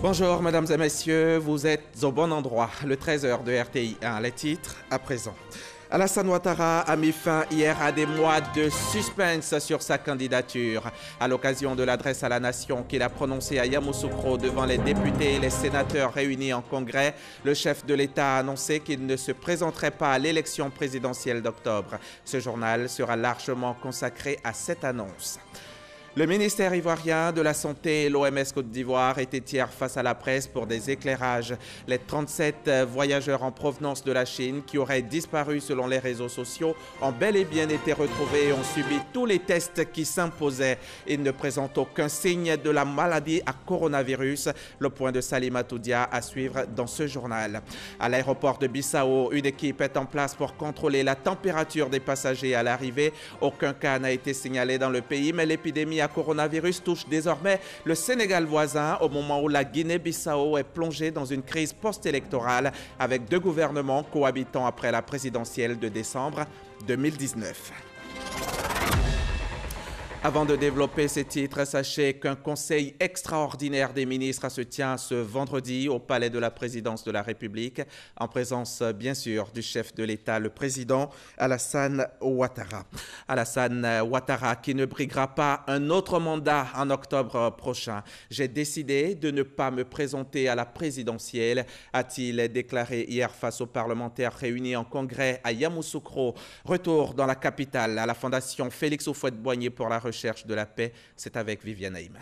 Bonjour mesdames et messieurs, vous êtes au bon endroit. Le 13h de RTI 1, les titres à présent. Alassane Ouattara a mis fin hier à des mois de suspense sur sa candidature. À l'occasion de l'adresse à la nation qu'il a prononcée à Yamoussoukro devant les députés et les sénateurs réunis en congrès, le chef de l'État a annoncé qu'il ne se présenterait pas à l'élection présidentielle d'octobre. Ce journal sera largement consacré à cette annonce. Le ministère ivoirien de la Santé et l'OMS Côte d'Ivoire étaient hier face à la presse pour des éclairages. Les 37 voyageurs en provenance de la Chine qui auraient disparu selon les réseaux sociaux ont bel et bien été retrouvés et ont subi tous les tests qui s'imposaient. Ils ne présentent aucun signe de la maladie à coronavirus. Le point de Salima Toudia à suivre dans ce journal. À l'aéroport de Bissau, une équipe est en place pour contrôler la température des passagers à l'arrivée. Aucun cas n'a été signalé dans le pays, mais l'épidémie à coronavirus touche désormais le Sénégal voisin au moment où la Guinée-Bissau est plongée dans une crise post-électorale avec deux gouvernements cohabitant après la présidentielle de décembre 2019. Avant de développer ces titres, sachez qu'un conseil extraordinaire des ministres se tient ce vendredi au palais de la présidence de la République, en présence bien sûr du chef de l'État, le président Alassane Ouattara. Alassane Ouattara qui ne briguera pas un autre mandat en octobre prochain. J'ai décidé de ne pas me présenter à la présidentielle, a-t-il déclaré hier face aux parlementaires réunis en congrès à Yamoussoukro. Retour dans la capitale à la fondation Félix Houphouët-Boigny pour la recherche de la paix, c'est avec Viviane Haïm.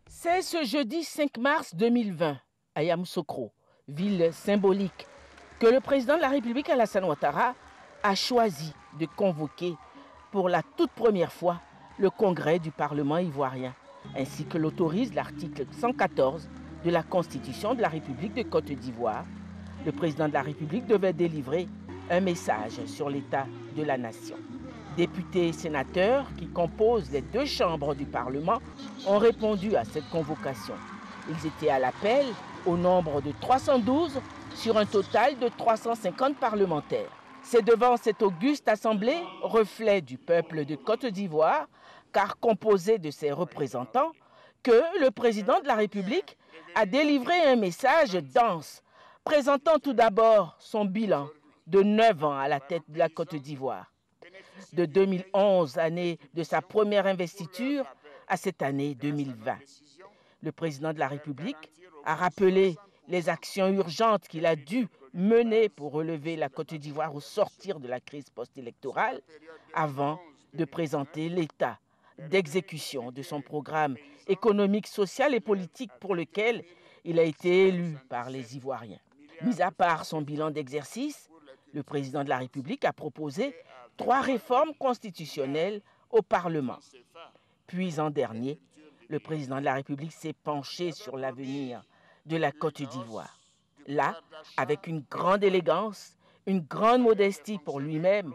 C'est ce jeudi 5 mars 2020, à Yamoussoukro, ville symbolique, que le président de la République, Alassane Ouattara, a choisi de convoquer pour la toute première fois le congrès du Parlement ivoirien, ainsi que l'autorise l'article 114 de la Constitution de la République de Côte d'Ivoire. Le président de la République devait délivrer un message sur l'état de la nation. Députés et sénateurs qui composent les deux chambres du Parlement ont répondu à cette convocation. Ils étaient à l'appel au nombre de 312 sur un total de 350 parlementaires. C'est devant cette auguste assemblée, reflet du peuple de Côte d'Ivoire, car composé de ses représentants, que le président de la République a délivré un message dense, présentant tout d'abord son bilan de 9 ans à la tête de la Côte d'Ivoire. De 2011, année de sa première investiture, à cette année 2020. Le président de la République a rappelé les actions urgentes qu'il a dû mener pour relever la Côte d'Ivoire au sortir de la crise post-électorale, avant de présenter l'état d'exécution de son programme économique, social et politique pour lequel il a été élu par les Ivoiriens. Mis à part son bilan d'exercice, le président de la République a proposé 3 réformes constitutionnelles au Parlement. Puis en dernier, le président de la République s'est penché sur l'avenir de la Côte d'Ivoire. Là, avec une grande élégance, une grande modestie pour lui-même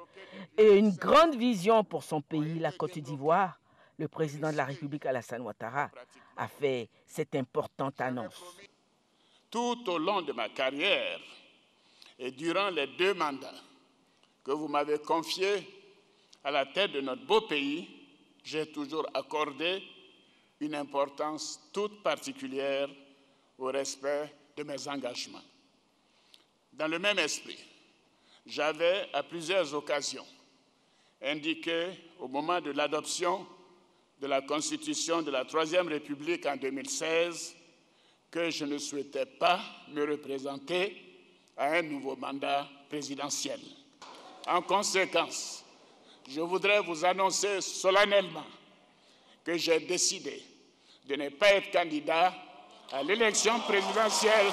et une grande vision pour son pays, la Côte d'Ivoire, le président de la République, Alassane Ouattara, a fait cette importante annonce. Tout au long de ma carrière et durant les 2 mandats que vous m'avez confiés à la tête de notre beau pays, j'ai toujours accordé une importance toute particulière au respect de mes engagements. Dans le même esprit, j'avais à plusieurs occasions indiqué au moment de l'adoption de la Constitution de la Troisième République en 2016 que je ne souhaitais pas me représenter à un nouveau mandat présidentiel. En conséquence, je voudrais vous annoncer solennellement que j'ai décidé de ne pas être candidat à l'élection présidentielle.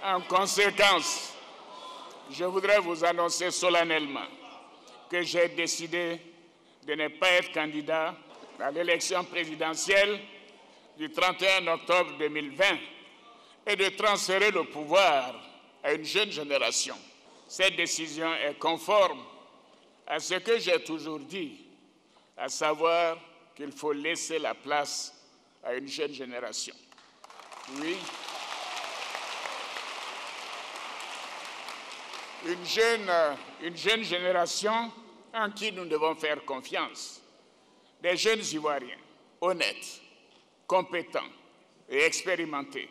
En conséquence, je voudrais vous annoncer solennellement que j'ai décidé de ne pas être candidat à l'élection présidentielle du 31 octobre 2020 et de transférer le pouvoir à une jeune génération. Cette décision est conforme à ce que j'ai toujours dit, à savoir qu'il faut laisser la place à une jeune génération. Oui. Une jeune génération en qui nous devons faire confiance. Des jeunes Ivoiriens, honnêtes, compétents et expérimentés,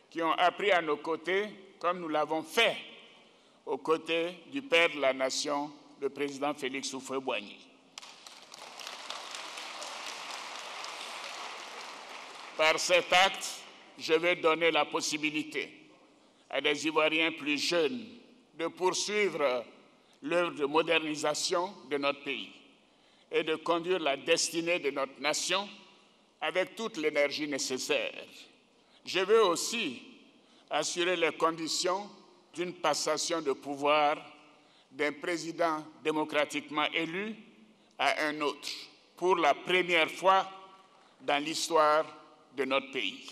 qui ont appris à nos côtés, comme nous l'avons fait aux côtés du père de la nation, le président Félix Houphouët-Boigny. Par cet acte, je vais donner la possibilité à des Ivoiriens plus jeunes de poursuivre l'œuvre de modernisation de notre pays et de conduire la destinée de notre nation avec toute l'énergie nécessaire. Je veux aussi assurer les conditions d'une passation de pouvoir d'un président démocratiquement élu à un autre, pour la première fois dans l'histoire de notre pays.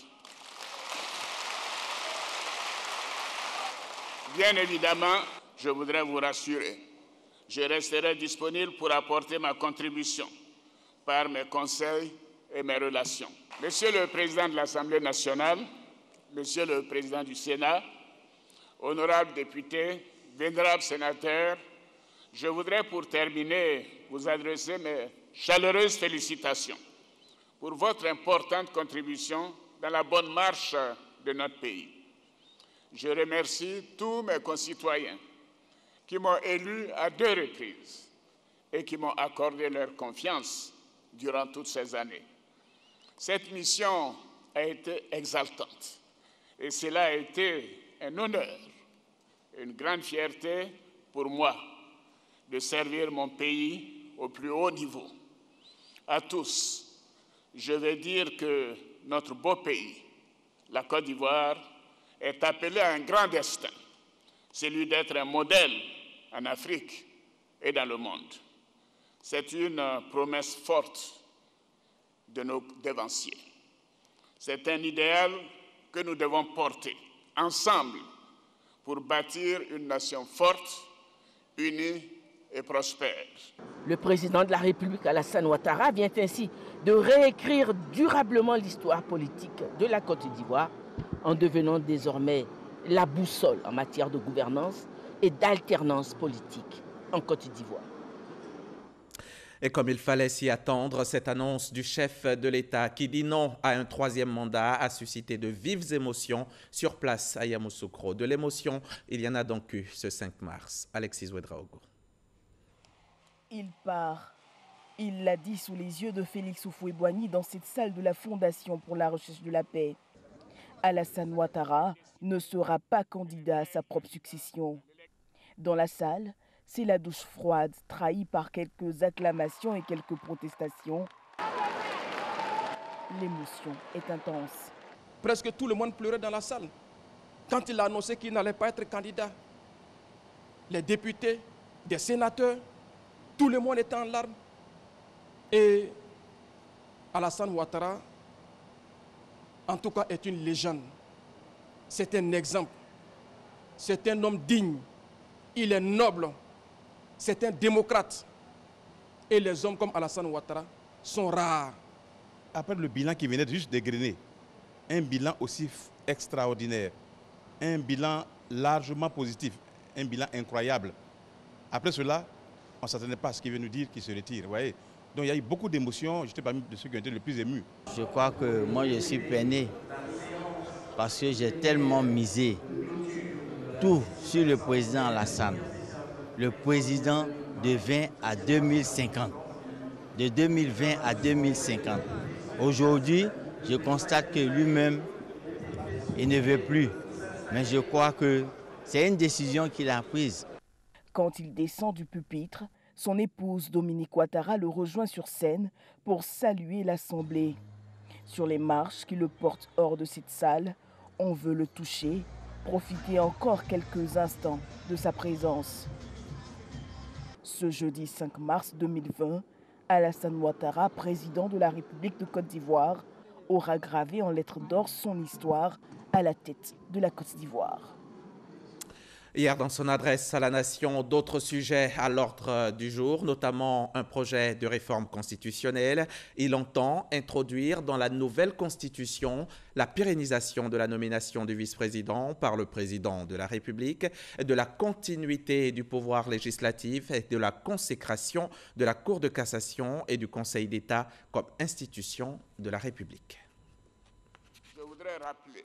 Bien évidemment, je voudrais vous rassurer, je resterai disponible pour apporter ma contribution par mes conseils et mes relations. Monsieur le Président de l'Assemblée nationale, Monsieur le Président du Sénat, honorables députés, vénérables sénateurs, je voudrais pour terminer vous adresser mes chaleureuses félicitations pour votre importante contribution dans la bonne marche de notre pays. Je remercie tous mes concitoyens qui m'ont élu à 2 reprises et qui m'ont accordé leur confiance durant toutes ces années. Cette mission a été exaltante et cela a été un honneur, une grande fierté pour moi de servir mon pays au plus haut niveau. À tous, je veux dire que notre beau pays, la Côte d'Ivoire, est appelé à un grand destin, celui d'être un modèle en Afrique et dans le monde. C'est une promesse forte de nos devanciers. C'est un idéal que nous devons porter ensemble pour bâtir une nation forte, unie et prospère. Le président de la République, Alassane Ouattara, vient ainsi de réécrire durablement l'histoire politique de la Côte d'Ivoire en devenant désormais la boussole en matière de gouvernance et d'alternance politique en Côte d'Ivoire. Et comme il fallait s'y attendre, cette annonce du chef de l'État qui dit non à un 3e mandat a suscité de vives émotions sur place à Yamoussoukro. De l'émotion, il y en a donc eu ce 5 mars. Alexis Ouedraogo. Il part. Il l'a dit sous les yeux de Félix Houphouët-Boigny dans cette salle de la Fondation pour la recherche de la paix. Alassane Ouattara ne sera pas candidat à sa propre succession. Dans la salle, c'est la douche froide, trahie par quelques acclamations et quelques protestations. L'émotion est intense. Presque tout le monde pleurait dans la salle quand il a annoncé qu'il n'allait pas être candidat. Les députés, des sénateurs, tout le monde était en larmes. Et Alassane Ouattara, en tout cas, est une légende. C'est un exemple. C'est un homme digne. Il est noble. C'est un démocrate. Et les hommes comme Alassane Ouattara sont rares. Après le bilan qui venait juste dégrainer, un bilan aussi extraordinaire, un bilan largement positif, un bilan incroyable. Après cela, on ne s'attendait pas à ce qu'il veut nous dire qu'il se retire. Vous voyez. Donc il y a eu beaucoup d'émotions. J'étais parmi ceux qui ont été le plus émus. Je crois que moi je suis peiné parce que j'ai tellement misé tout sur le président Alassane. Le président de 20 à 2050, de 2020 à 2050. Aujourd'hui, je constate que lui-même, il ne veut plus. Mais je crois que c'est une décision qu'il a prise. Quand il descend du pupitre, son épouse Dominique Ouattara le rejoint sur scène pour saluer l'Assemblée. Sur les marches qui le portent hors de cette salle, on veut le toucher, profiter encore quelques instants de sa présence. Ce jeudi 5 mars 2020, Alassane Ouattara, président de la République de Côte d'Ivoire, aura gravé en lettres d'or son histoire à la tête de la Côte d'Ivoire. Hier, dans son adresse à la nation, d'autres sujets à l'ordre du jour, notamment un projet de réforme constitutionnelle. Il entend introduire dans la nouvelle constitution la pérennisation de la nomination du vice-président par le président de la République, de la continuité du pouvoir législatif et de la consécration de la Cour de cassation et du Conseil d'État comme institution de la République. Je voudrais rappeler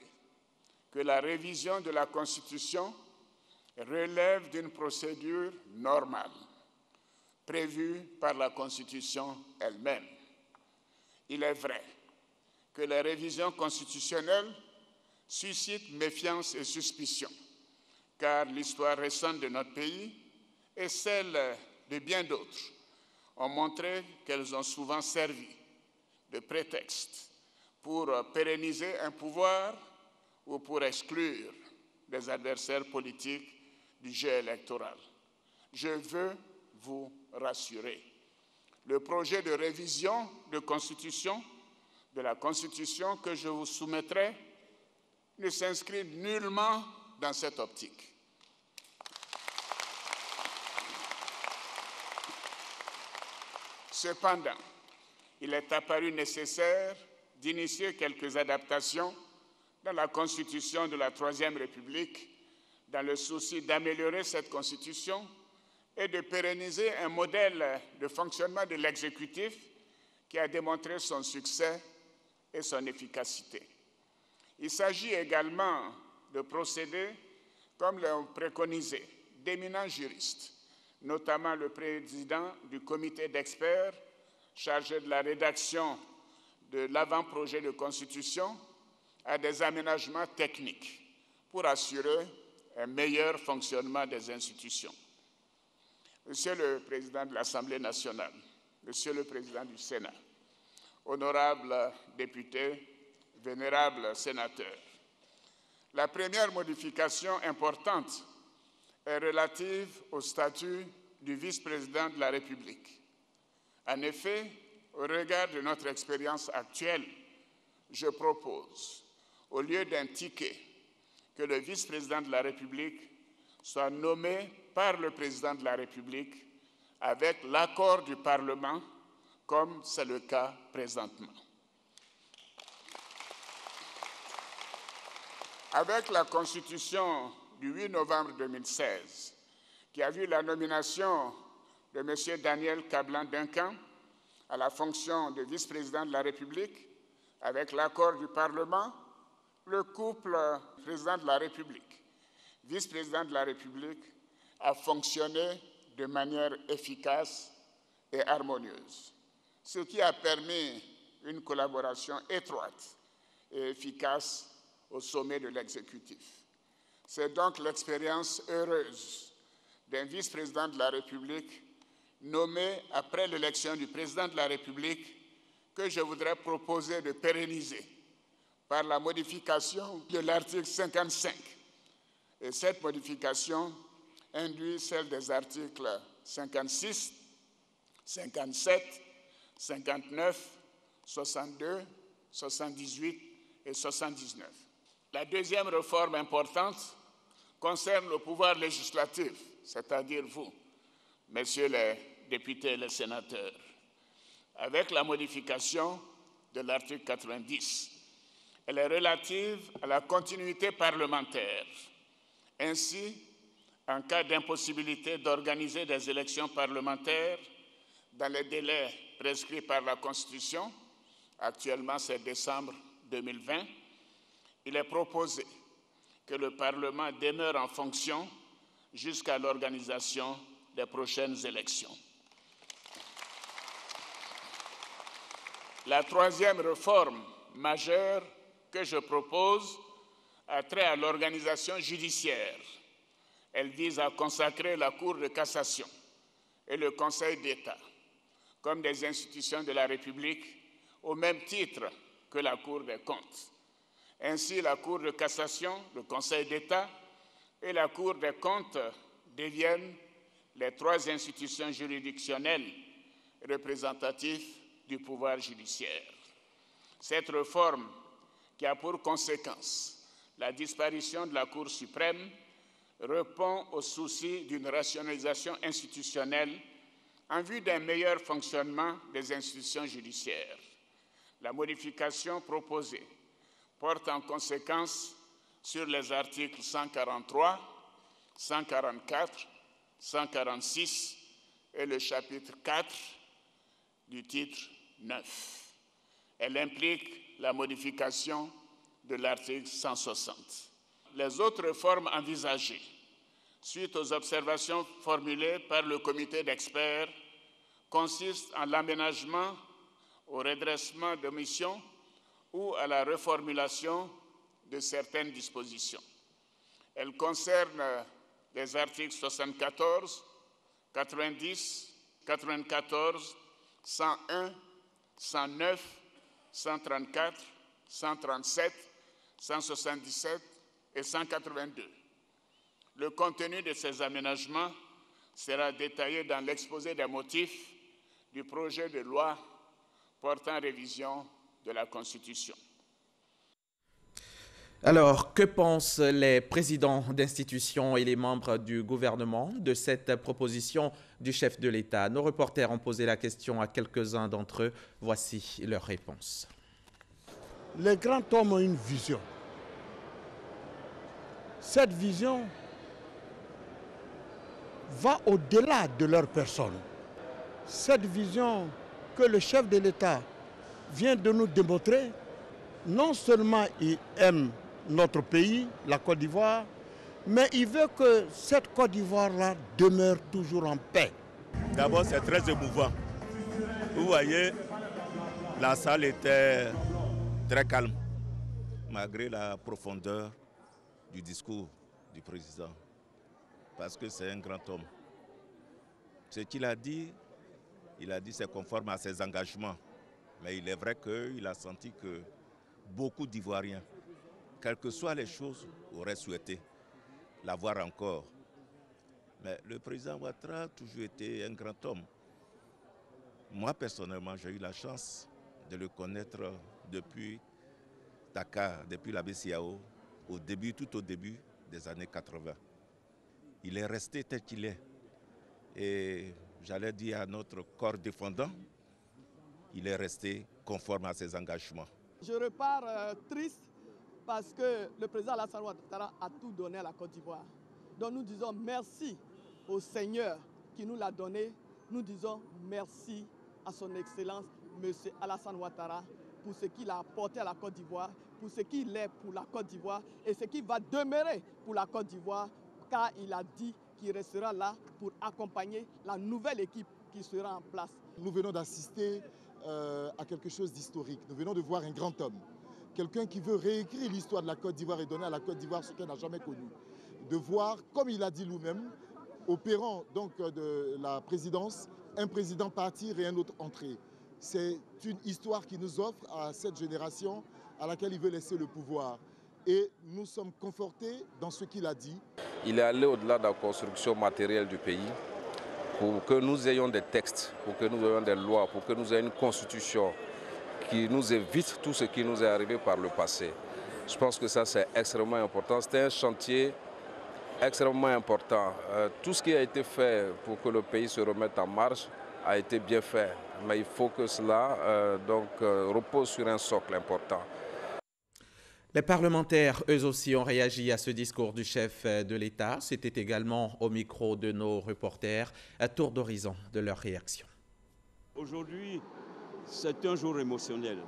que la révision de la Constitution relève d'une procédure normale, prévue par la Constitution elle-même. Il est vrai que les révisions constitutionnelles suscitent méfiance et suspicion, car l'histoire récente de notre pays et celle de bien d'autres ont montré qu'elles ont souvent servi de prétexte pour pérenniser un pouvoir ou pour exclure des adversaires politiques du jeu électoral. Je veux vous rassurer. Le projet de révision de la Constitution que je vous soumettrai ne s'inscrit nullement dans cette optique. Cependant, il est apparu nécessaire d'initier quelques adaptations dans la Constitution de la Troisième République, dans le souci d'améliorer cette Constitution et de pérenniser un modèle de fonctionnement de l'exécutif qui a démontré son succès et son efficacité. Il s'agit également de procéder, comme l'ont préconisé d'éminents juristes, notamment le président du comité d'experts chargé de la rédaction de l'avant-projet de Constitution, à des aménagements techniques pour assurer un meilleur fonctionnement des institutions. Monsieur le Président de l'Assemblée nationale, Monsieur le Président du Sénat, honorables députés, vénérables sénateurs, la première modification importante est relative au statut du vice-président de la République. En effet, au regard de notre expérience actuelle, je propose, au lieu d'un ticket, que le vice-président de la République soit nommé par le président de la République avec l'accord du Parlement, comme c'est le cas présentement. Avec la Constitution du 8 novembre 2016, qui a vu la nomination de M. Daniel Kablan-Duncan à la fonction de vice-président de la République, avec l'accord du Parlement, le couple président de la République, vice-président de la République, a fonctionné de manière efficace et harmonieuse, ce qui a permis une collaboration étroite et efficace au sommet de l'exécutif. C'est donc l'expérience heureuse d'un vice-président de la République nommé après l'élection du président de la République que je voudrais proposer de pérenniser par la modification de l'article 55. Et cette modification induit celle des articles 56, 57, 59, 62, 78 et 79. La deuxième réforme importante concerne le pouvoir législatif, c'est-à-dire vous, messieurs les députés et les sénateurs, avec la modification de l'article 90. Elle est relative à la continuité parlementaire. Ainsi, en cas d'impossibilité d'organiser des élections parlementaires dans les délais prescrits par la Constitution, actuellement c'est décembre 2020, il est proposé que le Parlement demeure en fonction jusqu'à l'organisation des prochaines élections. La troisième réforme majeure que je propose a trait à l'organisation judiciaire. Elle vise à consacrer la Cour de cassation et le Conseil d'État comme des institutions de la République au même titre que la Cour des comptes. Ainsi, la Cour de cassation, le Conseil d'État et la Cour des comptes deviennent les trois institutions juridictionnelles représentatives du pouvoir judiciaire. Cette réforme, qui a pour conséquence la disparition de la Cour suprême, répond au souci d'une rationalisation institutionnelle en vue d'un meilleur fonctionnement des institutions judiciaires. La modification proposée porte en conséquence sur les articles 143, 144, 146 et le chapitre 4 du titre 9. Elle implique la modification de l'article 160. Les autres réformes envisagées, suite aux observations formulées par le comité d'experts, consistent en l'aménagement, au redressement de missions ou à la reformulation de certaines dispositions. Elles concernent les articles 74, 90, 94, 101, 109, 134, 137, 177 et 182. Le contenu de ces aménagements sera détaillé dans l'exposé des motifs du projet de loi portant révision de la Constitution. Alors, que pensent les présidents d'institutions et les membres du gouvernement de cette proposition du chef de l'État? Nos reporters ont posé la question à quelques-uns d'entre eux. Voici leurs réponses. Les grands hommes ont une vision. Cette vision va au-delà de leur personne. Cette vision que le chef de l'État vient de nous démontrer, non seulement il aime notre pays, la Côte d'Ivoire, mais il veut que cette Côte d'Ivoire-là demeure toujours en paix. D'abord, c'est très émouvant. Vous voyez, la salle était très calme, malgré la profondeur du discours du président, parce que c'est un grand homme. Ce qu'il a dit c'est conforme à ses engagements. Mais il est vrai qu'il a senti que beaucoup d'Ivoiriens, quelles que soient les choses, auraient souhaité l'avoir encore. Mais le président Ouattara a toujours été un grand homme. Moi, personnellement, j'ai eu la chance de le connaître depuis Dakar, depuis la BCAO, tout au début des années 80. Il est resté tel qu'il est. Et j'allais dire à notre corps défendant, il est resté conforme à ses engagements. Je repars triste parce que le président Alassane Ouattara a tout donné à la Côte d'Ivoire. Donc nous disons merci au Seigneur qui nous l'a donné. Nous disons merci à son Excellence, M. Alassane Ouattara, pour ce qu'il a apporté à la Côte d'Ivoire, pour ce qu'il est pour la Côte d'Ivoire et ce qu'il va demeurer pour la Côte d'Ivoire, car il a dit qu'il restera là pour accompagner la nouvelle équipe qui sera en place. Nous venons d'assister à quelque chose d'historique. Nous venons de voir un grand homme, quelqu'un qui veut réécrire l'histoire de la Côte d'Ivoire et donner à la Côte d'Ivoire ce qu'elle n'a jamais connu. De voir, comme il a dit lui-même, opérant donc de la présidence, un président partir et un autre entrer. C'est une histoire qui nous offre à cette génération à laquelle il veut laisser le pouvoir. Et nous sommes confortés dans ce qu'il a dit. Il est allé au-delà de la construction matérielle du pays pour que nous ayons des textes, pour que nous ayons des lois, pour que nous ayons une constitution qui nous évite tout ce qui nous est arrivé par le passé. Je pense que ça, c'est extrêmement important. C'était un chantier extrêmement important. Tout ce qui a été fait pour que le pays se remette en marche a été bien fait. Mais il faut que cela repose sur un socle important. Les parlementaires, eux aussi, ont réagi à ce discours du chef de l'État. C'était également au micro de nos reporters, un tour d'horizon de leur réaction. Aujourd'hui, c'est un jour émotionnel.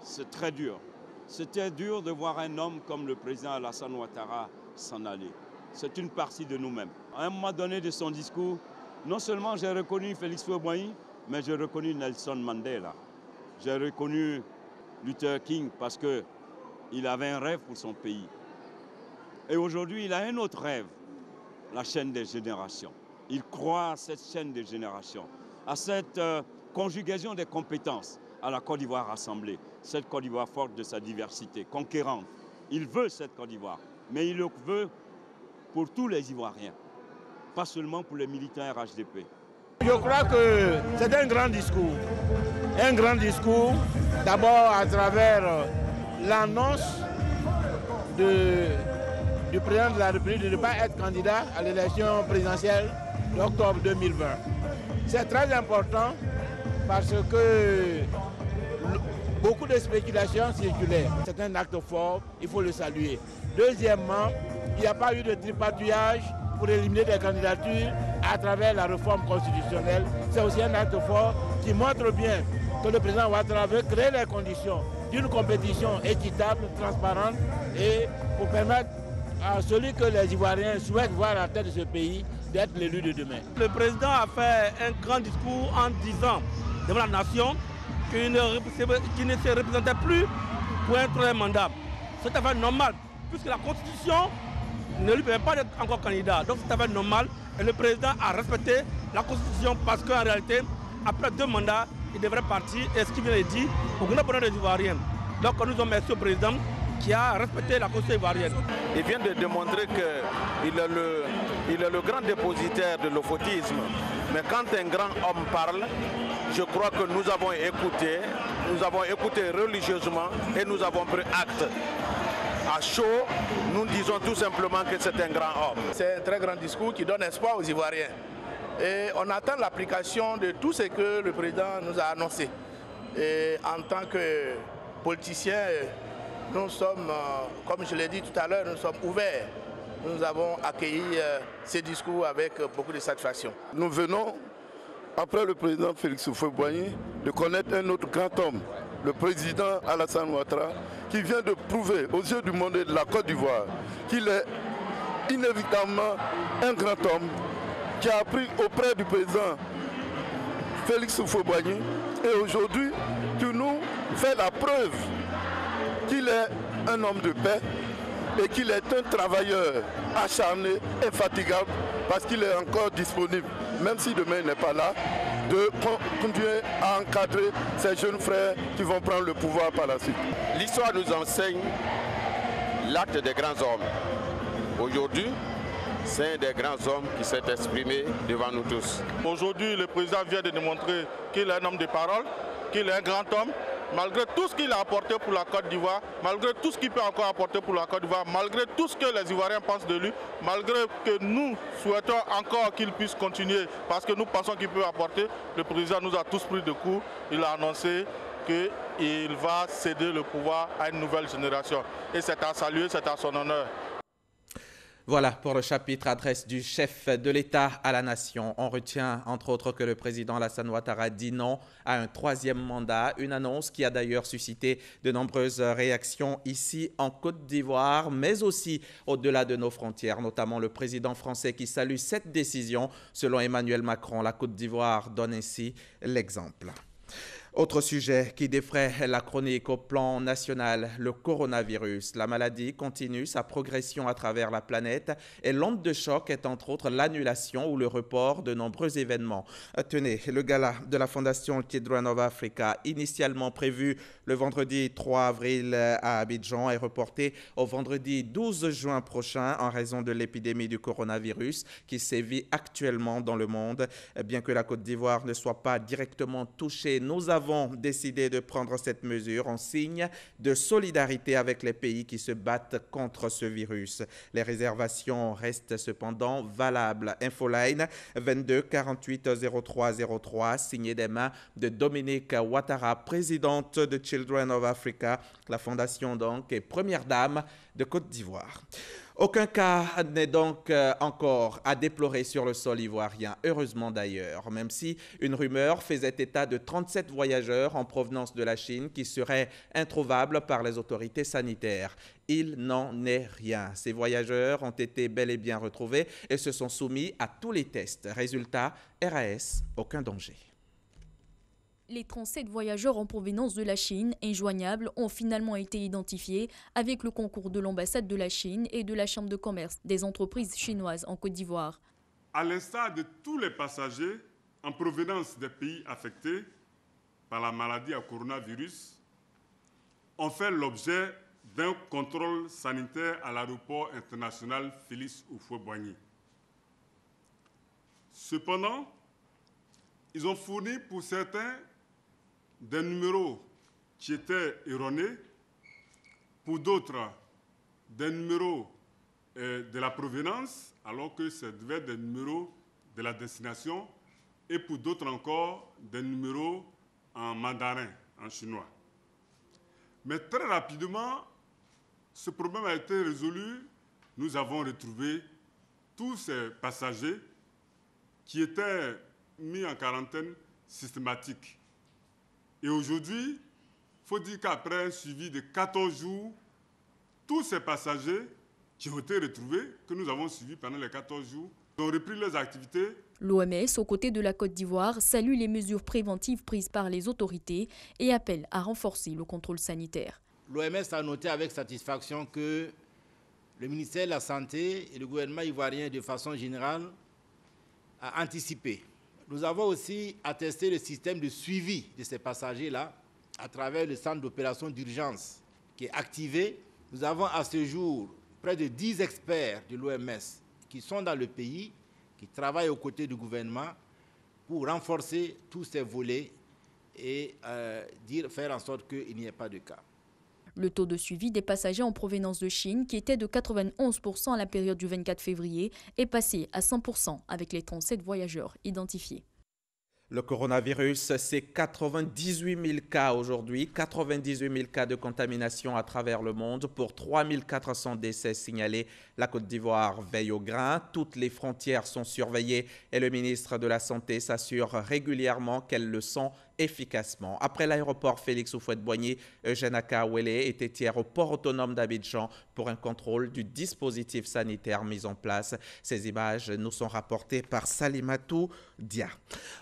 C'est très dur. C'était dur de voir un homme comme le président Alassane Ouattara s'en aller. C'est une partie de nous-mêmes. À un moment donné de son discours, non seulement j'ai reconnu Félix Houphouët-Boigny, mais j'ai reconnu Nelson Mandela. J'ai reconnu Luther King parce qu'il avait un rêve pour son pays. Et aujourd'hui, il a un autre rêve, la chaîne des générations. Il croit à cette chaîne des générations, à cette conjugaison des compétences à la Côte d'Ivoire rassemblée, cette Côte d'Ivoire forte de sa diversité, conquérante. Il veut cette Côte d'Ivoire, mais il le veut pour tous les Ivoiriens, pas seulement pour les militants RHDP. Je crois que c'est un grand discours. Un grand discours, d'abord à travers l'annonce de du président de la République de ne pas être candidat à l'élection présidentielle d'octobre 2020. C'est très important parce que beaucoup de spéculations circulaient. C'est un acte fort, il faut le saluer. Deuxièmement, il n'y a pas eu de tripatouillage pour éliminer des candidatures à travers la réforme constitutionnelle. C'est aussi un acte fort qui montre bien que le président Ouattara veut créer les conditions d'une compétition équitable, transparente et pour permettre à celui que les Ivoiriens souhaitent voir à la tête de ce pays d'être l'élu de demain. Le président a fait un grand discours en disant devant la nation qu'il ne se représentait plus pour un troisième mandat. C'est affaire normal, puisque la Constitution ne lui permet pas d'être encore candidat. Donc c'est affaire normal et le président a respecté la Constitution parce qu'en réalité, après 2 mandats, il devrait partir et ce qu'il vient de dire au grand bonheur des Ivoiriens. Donc nous sommes remerciés au président qui a respecté la Constitution ivoirienne. Il vient de démontrer qu'il est le grand dépositaire de l'ophotisme. Mais quand un grand homme parle, je crois que nous avons écouté religieusement et nous avons pris acte. À chaud, nous disons tout simplement que c'est un grand homme. C'est un très grand discours qui donne espoir aux Ivoiriens. Et on attend l'application de tout ce que le président nous a annoncé. Et en tant que politiciens, nous sommes, comme je l'ai dit tout à l'heure, nous sommes ouverts. Nous avons accueilli ces discours avec beaucoup de satisfaction. Nous venons, après le président Félix Houphouët-Boigny, de connaître un autre grand homme, le président Alassane Ouattara, qui vient de prouver aux yeux du monde et de la Côte d'Ivoire qu'il est inévitablement un grand homme qui a appris auprès du président Félix Houphouët-Boigny et aujourd'hui qui nous fait la preuve qu'il est un homme de paix et qu'il est un travailleur acharné, infatigable, parce qu'il est encore disponible, même si demain il n'est pas là, de continuer à encadrer ces jeunes frères qui vont prendre le pouvoir par la suite. L'histoire nous enseigne l'acte des grands hommes. Aujourd'hui, c'est un des grands hommes qui s'est exprimé devant nous tous. Aujourd'hui, le président vient de démontrer qu'il est un homme de parole, qu'il est un grand homme. Malgré tout ce qu'il a apporté pour la Côte d'Ivoire, malgré tout ce qu'il peut encore apporter pour la Côte d'Ivoire, malgré tout ce que les Ivoiriens pensent de lui, malgré que nous souhaitons encore qu'il puisse continuer, parce que nous pensons qu'il peut apporter, le président nous a tous pris de coup. Il a annoncé qu'il va céder le pouvoir à une nouvelle génération. Et c'est à saluer, c'est à son honneur. Voilà pour le chapitre adresse du chef de l'État à la nation. On retient entre autres que le président Alassane Ouattara dit non à un 3e mandat, une annonce qui a d'ailleurs suscité de nombreuses réactions ici en Côte d'Ivoire, mais aussi au-delà de nos frontières, notamment le président français qui salue cette décision. Selon Emmanuel Macron, la Côte d'Ivoire donne ainsi l'exemple. Autre sujet qui défraie la chronique au plan national, le coronavirus. La maladie continue sa progression à travers la planète et l'onde de choc est entre autres l'annulation ou le report de nombreux événements. Tenez, le gala de la Fondation Children of Africa, initialement prévu le vendredi 3 avril à Abidjan, est reporté au vendredi 12 juin prochain en raison de l'épidémie du coronavirus qui sévit actuellement dans le monde. Bien que la Côte d'Ivoire ne soit pas directement touchée, nous avons décidé de prendre cette mesure en signe de solidarité avec les pays qui se battent contre ce virus. Les réservations restent cependant valables. Infoline 22 48 03 03, signé des mains de Dominique Ouattara, présidente de Children of Africa, la fondation donc et première dame de Côte d'Ivoire. Aucun cas n'est donc encore à déplorer sur le sol ivoirien, heureusement d'ailleurs, même si une rumeur faisait état de 37 voyageurs en provenance de la Chine qui seraient introuvables par les autorités sanitaires. Il n'en est rien. Ces voyageurs ont été bel et bien retrouvés et se sont soumis à tous les tests. Résultat, RAS, aucun danger. Les 37 voyageurs en provenance de la Chine, injoignables, ont finalement été identifiés avec le concours de l'ambassade de la Chine et de la Chambre de commerce des entreprises chinoises en Côte d'Ivoire. À l'instar de tous les passagers en provenance des pays affectés par la maladie à coronavirus, ont fait l'objet d'un contrôle sanitaire à l'aéroport international Félix Houphouët-Boigny. Cependant, ils ont fourni pour certains des numéros qui étaient erronés, pour d'autres des numéros de la provenance, alors que ça devait être des numéros de la destination, et pour d'autres encore, des numéros en mandarin, en chinois. Mais très rapidement, ce problème a été résolu. Nous avons retrouvé tous ces passagers qui étaient mis en quarantaine systématique. Et aujourd'hui, il faut dire qu'après un suivi de 14 jours, tous ces passagers qui ont été retrouvés, que nous avons suivis pendant les 14 jours, ont repris leurs activités. L'OMS, aux côtés de la Côte d'Ivoire, salue les mesures préventives prises par les autorités et appelle à renforcer le contrôle sanitaire. L'OMS a noté avec satisfaction que le ministère de la Santé et le gouvernement ivoirien, de façon générale, a anticipé. Nous avons aussi attesté le système de suivi de ces passagers-là à travers le centre d'opération d'urgence qui est activé. Nous avons à ce jour près de 10 experts de l'OMS qui sont dans le pays, qui travaillent aux côtés du gouvernement pour renforcer tous ces volets et faire en sorte qu'il n'y ait pas de cas. Le taux de suivi des passagers en provenance de Chine, qui était de 91% à la période du 24 février, est passé à 100% avec les 37 voyageurs identifiés. Le coronavirus, c'est 98 000 cas aujourd'hui, 98 000 cas de contamination à travers le monde pour 3 400 décès signalés. La Côte d'Ivoire veille au grain, toutes les frontières sont surveillées et le ministre de la Santé s'assure régulièrement qu'elles le sont efficacement. Après l'aéroport Félix Houphouët-Boigny, Eugène Akawele était hier au port autonome d'Abidjan pour un contrôle du dispositif sanitaire mis en place. Ces images nous sont rapportées par Salimatou Dia.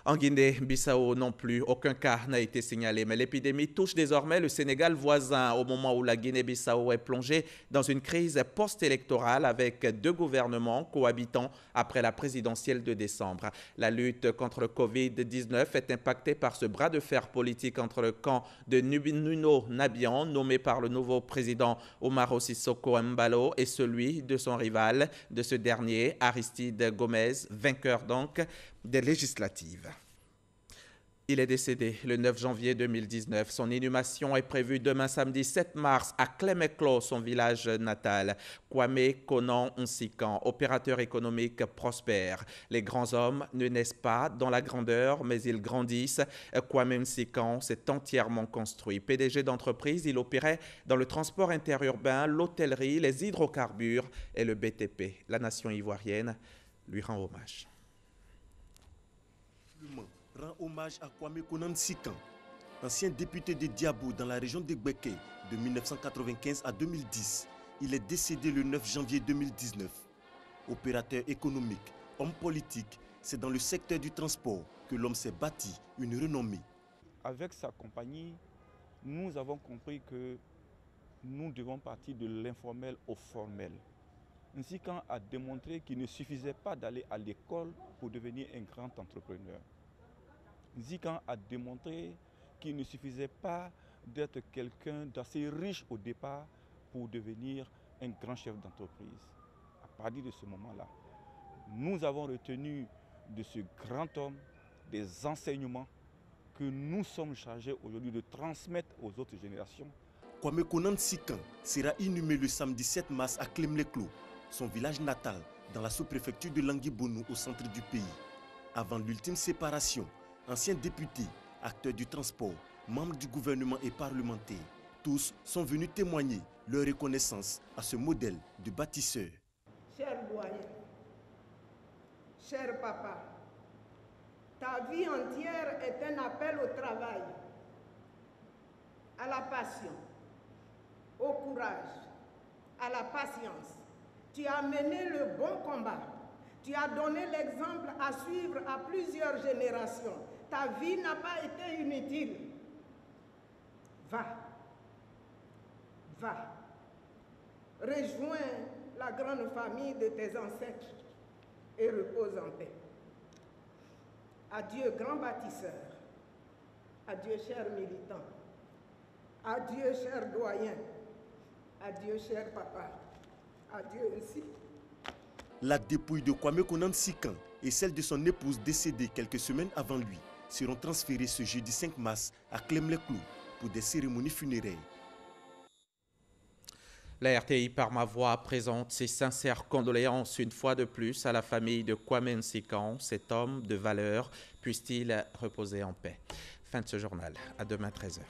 En Guinée-Bissau non plus, aucun cas n'a été signalé, mais l'épidémie touche désormais le Sénégal voisin au moment où la Guinée-Bissau est plongée dans une crise post-électorale avec deux gouvernements cohabitant après la présidentielle de décembre. La lutte contre le Covid-19 est impactée par ce bras de fer politique entre le camp de Nuno Nabian, nommé par le nouveau président Umaro Sissoko Embalo, et celui de son rival, de ce dernier, Aristide Gomez, vainqueur donc des législatives. Il est décédé le 9 janvier 2019. Son inhumation est prévue demain samedi 7 mars à Clémeclo, son village natal. Kwame Konan Nsikan, opérateur économique prospère. Les grands hommes ne naissent pas dans la grandeur, mais ils grandissent. Kwame Nsikan s'est entièrement construit. PDG d'entreprise, il opérait dans le transport interurbain, l'hôtellerie, les hydrocarbures et le BTP. La nation ivoirienne lui rend hommage. Rend hommage à Kwame Konan Nsikan, ancien député de Diabo dans la région de Gbeke de 1995 à 2010. Il est décédé le 9 janvier 2019. Opérateur économique, homme politique, c'est dans le secteur du transport que l'homme s'est bâti une renommée. Avec sa compagnie, nous avons compris que nous devons partir de l'informel au formel. Nsikan a démontré qu'il ne suffisait pas d'aller à l'école pour devenir un grand entrepreneur. Nsikan a démontré qu'il ne suffisait pas d'être quelqu'un d'assez riche au départ pour devenir un grand chef d'entreprise. À partir de ce moment-là, nous avons retenu de ce grand homme des enseignements que nous sommes chargés aujourd'hui de transmettre aux autres générations. Kwame Konan Nsikan sera inhumé le samedi 7 mars à Clémeclo, son village natal, dans la sous-préfecture de Languibonou au centre du pays. Avant l'ultime séparation, ancien député, acteur du transport, membres du gouvernement et parlementaires, tous sont venus témoigner leur reconnaissance à ce modèle de bâtisseur. Cher doyen, cher papa, ta vie entière est un appel au travail, à la passion, au courage, à la patience. Tu as mené le bon combat. Tu as donné l'exemple à suivre à plusieurs générations. Ta vie n'a pas été inutile. Va. Va. Rejoins la grande famille de tes ancêtres et repose en paix. Adieu, grand bâtisseur. Adieu, chers militants. Adieu, chers doyens. Adieu, cher papa. Adieu aussi. La dépouille de Kwame Konan Nsikan et celle de son épouse décédée quelques semaines avant lui seront transférées ce jeudi 5 mars à Clémeclo pour des cérémonies funéraires. La RTI par ma voix présente ses sincères condoléances une fois de plus à la famille de Kwame Nsikan, cet homme de valeur. Puisse-t-il reposer en paix. Fin de ce journal. À demain 13h.